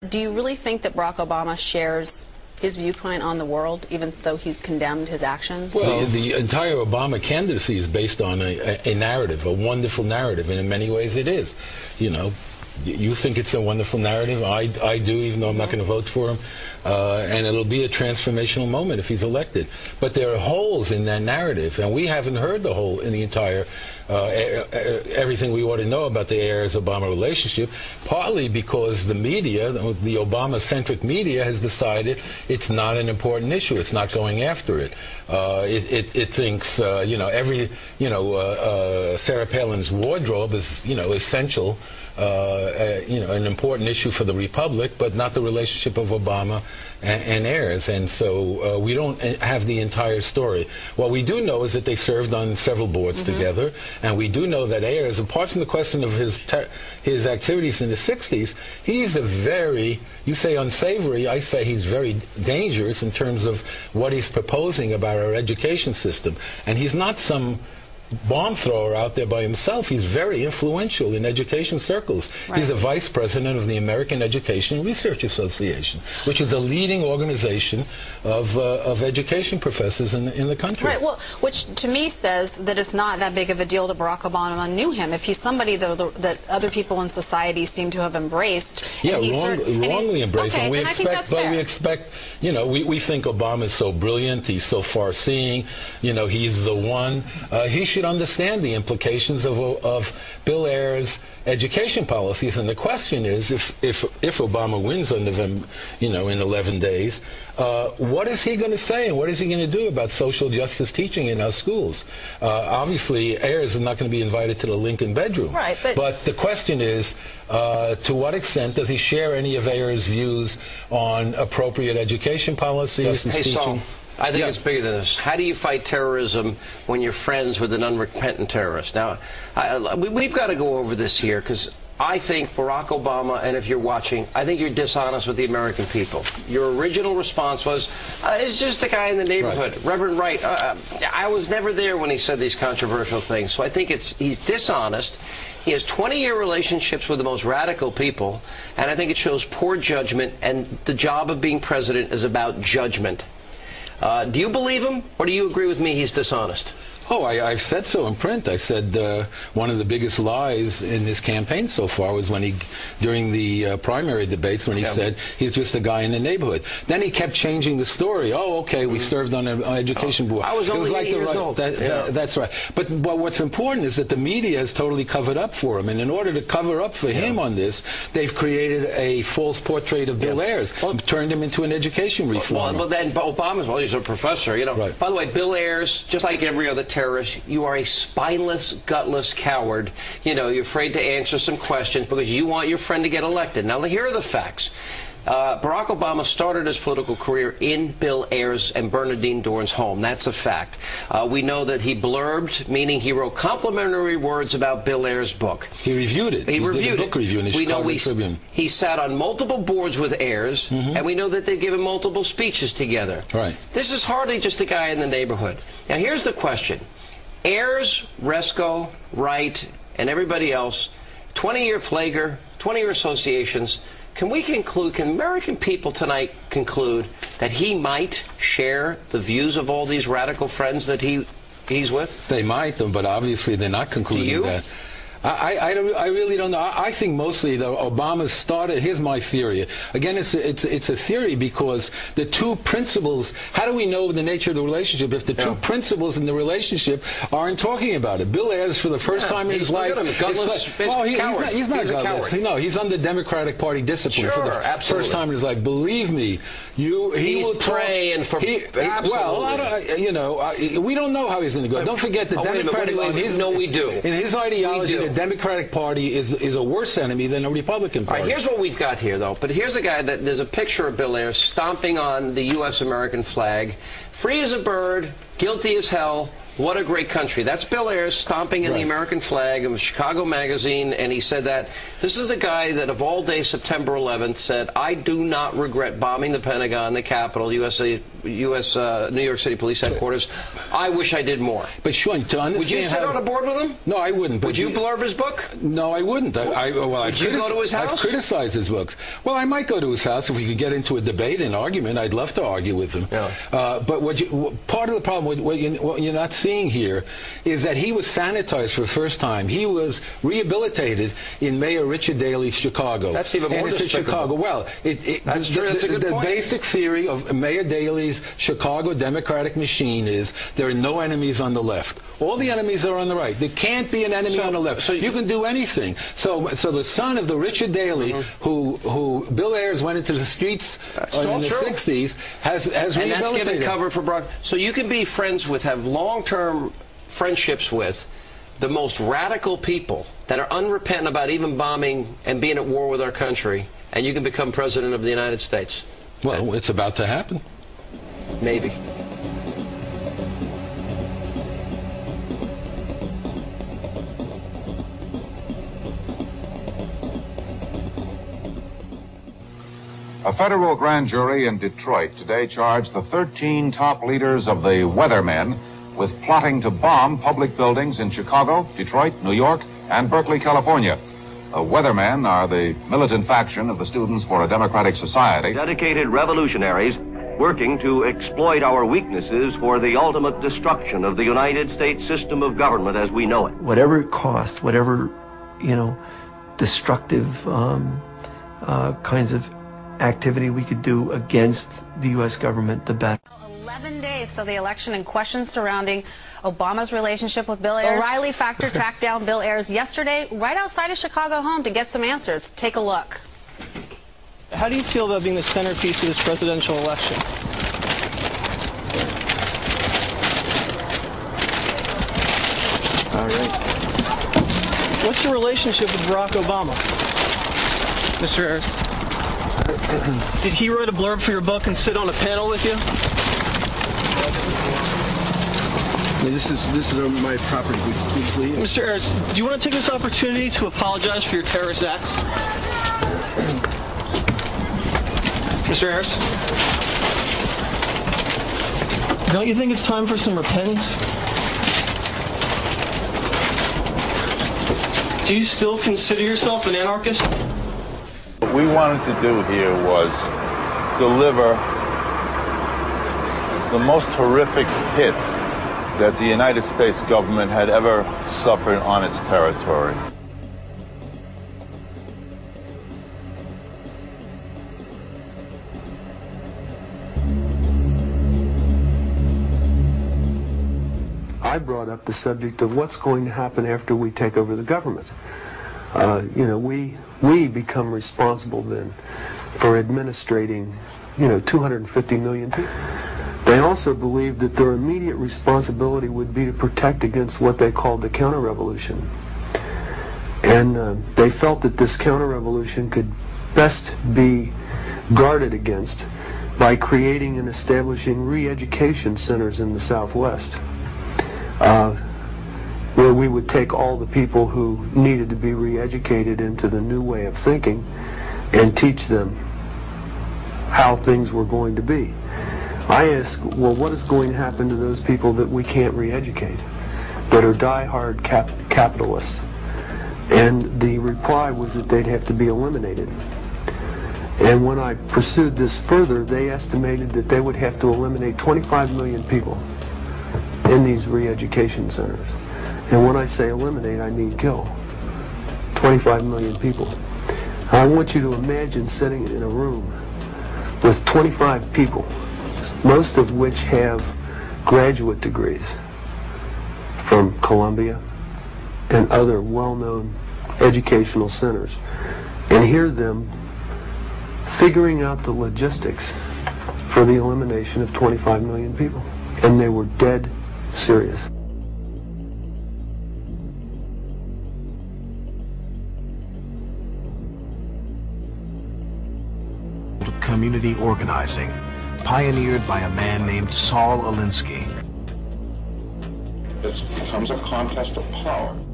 Do you really think that Barack Obama shares his viewpoint on the world, even though he's condemned his actions? Well, the entire Obama candidacy is based on a narrative, a wonderful narrative, and in many ways it is. You know, you think it's a wonderful narrative. I do, even though I'm not going to vote for him. And it'll be a transformational moment if he's elected. But there are holes in that narrative, and we haven't heard the whole in the entire everything we ought to know about the Ayers-Obama relationship, partly because the media, the Obama-centric media, has decided it's not an important issue. It's not going after it. It thinks, Sarah Palin's wardrobe is, essential, an important issue for the Republic, but not the relationship of Obama and Ayers. And so we don't have the entire story. What we do know is that they served on several boards together, and we do know that Ayers, apart from the question of his activities in the 60s, he's a very, you say unsavory, I say he's very dangerous in terms of what he's proposing about our education system. And he's not some bomb thrower out there by himself. He's very influential in education circles. Right. He's a vice president of the American Education Research Association, which is a leading organization of education professors in the country. Right. Well, which to me says that it's not that big of a deal that Barack Obama knew him. If he's somebody that other people in society seem to have embraced. Yeah, wrongly embraced. Okay, and we expect, we think Obama is so brilliant. He's so far-seeing. He's the one. He should understand the implications of Bill Ayers' education policies, and the question is, if Obama wins on November, in 11 days, what is he going to say, and what is he going to do about social justice teaching in our schools? Obviously, Ayers is not going to be invited to the Lincoln bedroom. Right, but the question is, to what extent does he share any of Ayers' views on appropriate education policies and teaching? I think it's bigger than this. How do you fight terrorism when you're friends with an unrepentant terrorist? Now, we've got to go over this here, because I think Barack Obama, and if you're watching, I think you're dishonest with the American people. Your original response was, it's just a guy in the neighborhood. Right. Reverend Wright, I was never there when he said these controversial things. So I think he's dishonest. He has 20-year relationships with the most radical people, and I think it shows poor judgment, and the job of being president is about judgment. Do you believe him, or do you agree with me he's dishonest? Oh, I've said so in print. I said one of the biggest lies in this campaign so far was when during the primary debates, when he said he's just a guy in the neighborhood. Then he kept changing the story. Oh, okay, we served on an education board. I was only 8 years old. That's right. But what's important is that the media has totally covered up for him. And in order to cover up for him on this, they've created a false portrait of Bill Ayers, turned him into an education reformer. Well, then Obama's, he's a professor, Right. By the way, Bill Ayers, just like every other terrorist, you are a spineless, gutless coward. You're afraid to answer some questions because you want your friend to get elected. Now, here are the facts. Barack Obama started his political career in Bill Ayers and Bernardine Dohrn's home. That's a fact. We know that he blurbed, meaning he wrote complimentary words about Bill Ayers' book. He reviewed it. He reviewed did a book review in the Chicago Tribune. He sat on multiple boards with Ayers, and we know that they've given multiple speeches together. Right. This is hardly just a guy in the neighborhood. Now, here's the question. Ayers, Resco, Wright, and everybody else, 20-year flagrant, 20-year associations. Can American people tonight conclude that he might share the views of all these radical friends that he's with? They might, but obviously they're not concluding that. I really don't know. I think mostly Obama started. Here's my theory. Again, it's a theory because the two principles. How do we know the nature of the relationship if the two principles in the relationship aren't talking about it? Bill Ayers, for the first time in his life, he's not gutless. No, he's under Democratic Party discipline for the first time in his life. Believe me, he's praying for. We don't know how he's going to go. Don't forget the Democratic. We do. In his ideology, the Democratic Party is a worse enemy than a Republican Party. All right, here's what we've got here, though. But here's a guy there's a picture of Bill Ayers stomping on the U.S. American flag, free as a bird, guilty as hell, What a great country. That's Bill Ayers stomping in the American flag of Chicago Magazine, and he said that. This is a guy that of all days, September 11th, said, I do not regret bombing the Pentagon, the Capitol, New York City Police Headquarters. I wish I did more. But Sean, to understand, would you sit on a board with him? No, I wouldn't. But would you blurb his book? No, I wouldn't. Would you go to his house? I've criticized his books. Well, I might go to his house if we could get into a debate, an argument. I'd love to argue with him. Yeah. But part of the problem, what you're not seeing here, is that he was sanitized for the first time. He was rehabilitated in Mayor Richard Daley's Chicago. That's even more Chicago. Well, that's true. That's a good point. The basic theory of Mayor Daley's Chicago Democratic machine is there are no enemies on the left. All the enemies are on the right. There can't be an enemy on the left. So you can do anything. So the son of the Richard Daley, who Bill Ayers went into the streets in the 60s, has rehabilitated. And that's given cover for Brock. So you can be friends with, have long-term friendships with the most radical people that are unrepentant about even bombing and being at war with our country, and you can become president of the United States. Well, it's about to happen. Maybe. A federal grand jury in Detroit today charged the 13 top leaders of the Weathermen with plotting to bomb public buildings in Chicago, Detroit, New York, and Berkeley, California. The Weathermen are the militant faction of the Students for a Democratic Society. Dedicated revolutionaries working to exploit our weaknesses for the ultimate destruction of the United States system of government as we know it. Whatever it cost, whatever, destructive kinds of activity we could do against the U.S. government, the better. 11 days till the election and questions surrounding Obama's relationship with Bill Ayers. O'Reilly Factor tracked down Bill Ayers yesterday right outside his Chicago home to get some answers. Take a look. How do you feel about being the centerpiece of this presidential election? All right. What's your relationship with Barack Obama? Mr. Ayers? Did he write a blurb for your book and sit on a panel with you? This is my property. Please leave. Mr. Ayers, do you want to take this opportunity to apologize for your terrorist acts? Mr. Ayers? Don't you think it's time for some repentance? Do you still consider yourself an anarchist? What we wanted to do here was deliver the most horrific hit that the United States government had ever suffered on its territory. I brought up the subject of what's going to happen after we take over the government. We become responsible then for administrating, 250 million people. They also believed that their immediate responsibility would be to protect against what they called the counter-revolution. And they felt that this counter-revolution could best be guarded against by creating and establishing re-education centers in the Southwest, where we would take all the people who needed to be re-educated into the new way of thinking and teach them how things were going to be. I ask, well, what is going to happen to those people that we can't re-educate, that are die-hard capitalists? And the reply was that they'd have to be eliminated. And when I pursued this further, they estimated that they would have to eliminate 25 million people in these re-education centers. And when I say eliminate, I mean kill. 25 million people. I want you to imagine sitting in a room with 25 people, most of which have graduate degrees from Columbia and other well-known educational centers, and hear them figuring out the logistics for the elimination of 25 million people. And they were dead serious. Community organizing, pioneered by a man named Saul Alinsky. It becomes a contest of power.